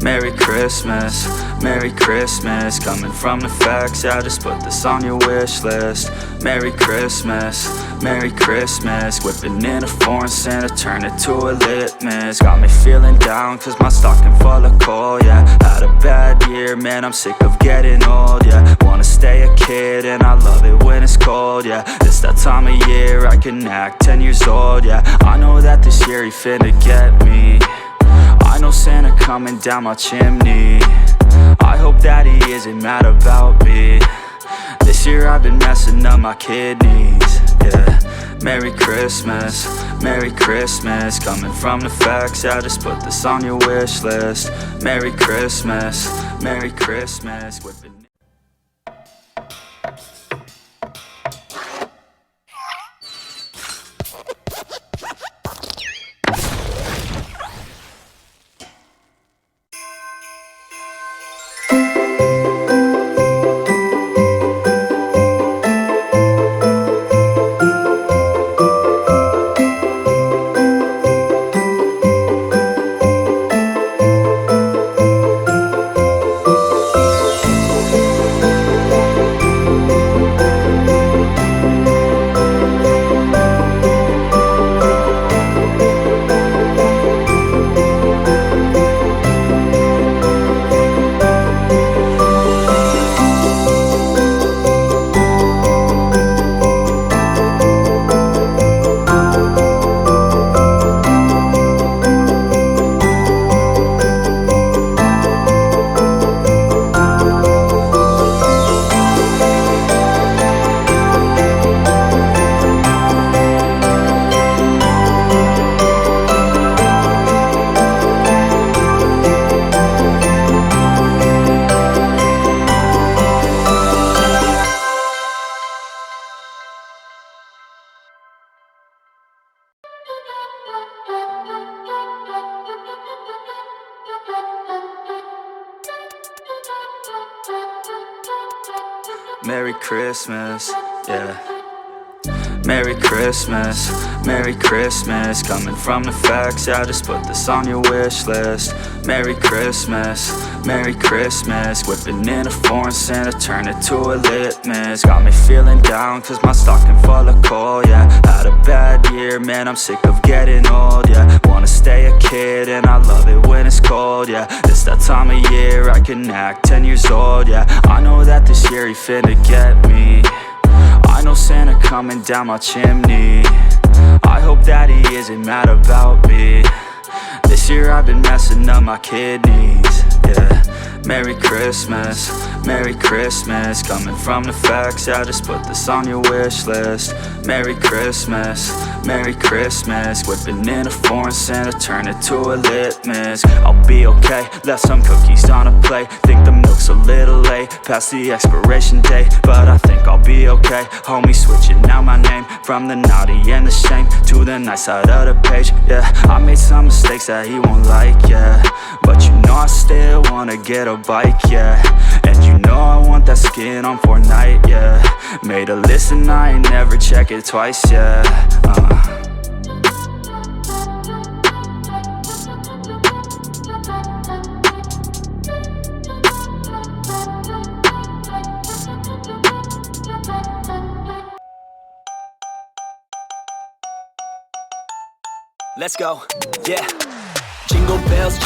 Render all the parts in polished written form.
Merry Christmas, Merry Christmas. Coming from the facts, yeah, just put this on your wish list. Merry Christmas, Merry Christmas. Whipping in a foreign Santa, turn it to a litmus. Got me feeling down, cause my stocking full of coal, yeah. Had a bad year, man, I'm sick of getting old, yeah. Wanna stay a kid, and I love it when it's cold, yeah. It's that time of year, I can act 10 years old, yeah. I know that this year he finna get me. I know Santa coming down my chimney. I hope that he isn't mad about me. This year I've been messing up my kidneys, yeah. Merry Christmas, Merry Christmas. Coming from the facts, yeah, just put this on your wish list. Merry Christmas, Merry Christmas. Whipping Merry Christmas, yeah. Merry Christmas, Merry Christmas. Coming from the facts, yeah, just put this on your wish list. Merry Christmas, Merry Christmas. Whipping in a foreign Santa, turn it to a litmus. Got me feeling down, cause my stocking full of coal, yeah. Had a bad year, man, I'm sick of getting old, yeah. Wanna stay a kid, and I love it when it's cold, yeah. It's that time of year, I can act 10 years old, yeah. I know that this year he finna get me. I know Santa coming down my chimney. I hope that he isn't mad about me. This year I've been messing up my kidneys, yeah. Merry Christmas, Merry Christmas. Coming from the facts, yeah, just put this on your wish list. Merry Christmas, Merry Christmas. Whipping in a foreign Santa, turn it to a litmus. I'll be okay, left some cookies on a plate. Think the milk's a little late, past the expiration date, but I think I'll be okay. Homie switching out my name, from the naughty and the shame to the nice side of the page, yeah. I made some mistakes that he won't like, yeah, but you know I still wanna get a bike, yeah. And you know I want that skin on Fortnite, yeah. Made a list and I ain't never check it twice, yeah. Let's go, yeah. Jingle bells,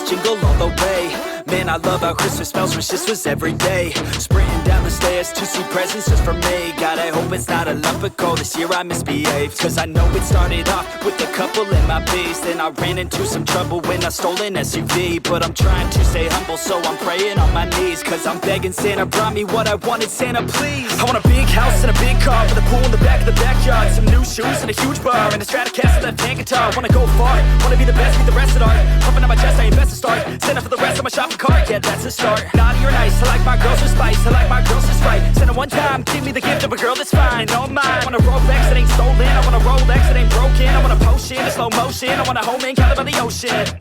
jingle all the way. Man, I love how Christmas smells, wish this was every day. Sprinting down the stairs to see presents just for me. God, I hope it's not a lump of coal, this year I misbehaved. Cause I know it started off with a couple in my B's. Then I ran into some trouble when I stole an SUV. But I'm trying to stay humble, so I'm praying on my knees. Cause I'm begging Santa, brought me what I wanted, Santa please. I want a big house and a big car, with a pool in the back of the backyard. Some new shoes and a huge bar, and a Stratocaster left-hand guitar. Wanna go far, wanna be the best, beat the rest of art. Pumping on my chest, I ain't best to start. Santa for the rest of my shopping cart, yeah, that's a start. Naughty or nice, I like my girls with spice, I like my girls with Sprite. Santa one time, give me the gift of a girl that's fine, all mine. I want a Rolex that ain't stolen, I want a Rolex that ain't broken. I want a potion in slow motion, I want a home in Cali by the ocean.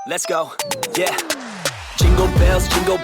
Let's go, yeah. Jingle bells, jingle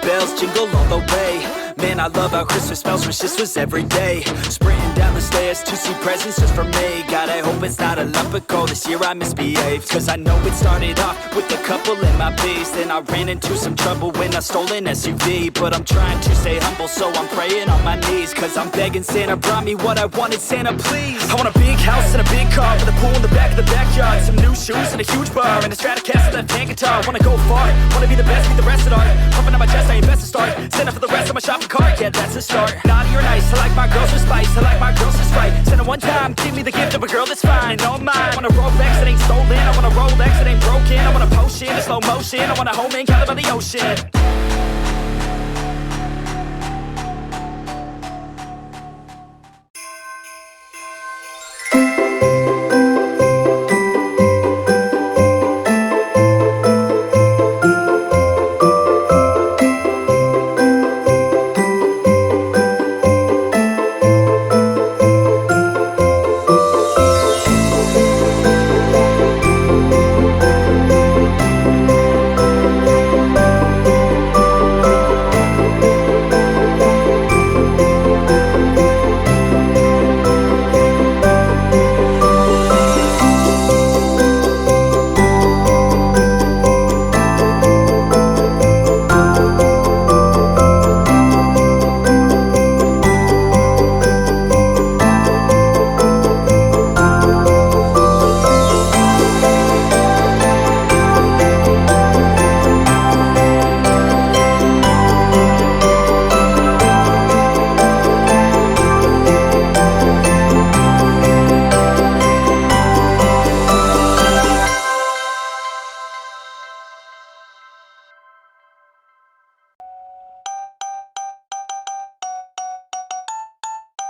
all the way. Man, I love how Christmas smells, wish this was every day. Sprinting down the stairs to see presents just for me. God, I hope it's not a lump of coal, this year I misbehaved. Cause I know it started off with a couple in my B's. Then I ran into some trouble when I stole an SUV. But I'm trying to stay humble, so I'm praying on my knees. Cause I'm begging Santa, brought me what I wanted, Santa please. I want a big house and a big car, with a pool in the back of the backyard. Some new shoes and a huge bar, and a Stratocaster left-hand guitar. Wanna go far, wanna be the best, be the rest at art. Pumping on my chest, I ain't best to start. Santa for the rest of my shopping cart, yeah, that's a start. Naughty or nice, I like my girls with spice, I like my girls with sprite. Santa one time, give me the gift of a girl that's fine, all mine. I want a Rolex that ain't stolen, I want a Rolex that ain't broken. I want a potion in slow motion, I want a home in Cali by the ocean.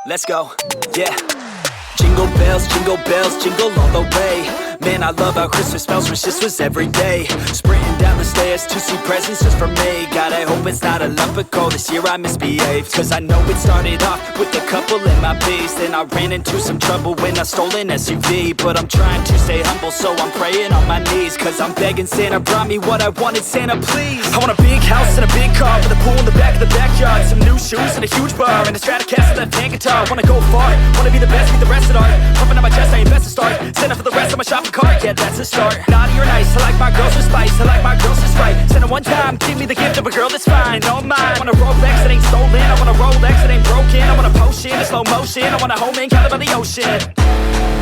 Let's go, yeah. Jingle bells, jingle all the way. Man, I love how Christmas smells, wish this was every day. Sprinting down the stairs to see presents just for me. God, I hope it's not a lump of coal, this year I misbehaved. Cause I know it started off with a couple in my B's. Then I ran into some trouble when I stole an SUV. But I'm trying to stay humble, so I'm praying on my knees. Cause I'm begging Santa, brought me what I wanted, Santa please. I want a big house and a big car, with a pool in the back of the backyard. Some new shoes and a huge bar, and a Stratocaster left-hand guitar. Wanna go far, wanna be the best, be the rest at art. Pumping on my chest, I ain't best to start. Santa for the rest of my shopping cart, yeah, that's a start. Naughty or nice, I like my girls with spice, I like my girls with sprite. Santa one time, give me the gift of a girl that's fine, all mine. I want a Rolex that ain't stolen, I want a Rolex that ain't broken. I want a potion in slow motion, I want a home in Cali by the ocean.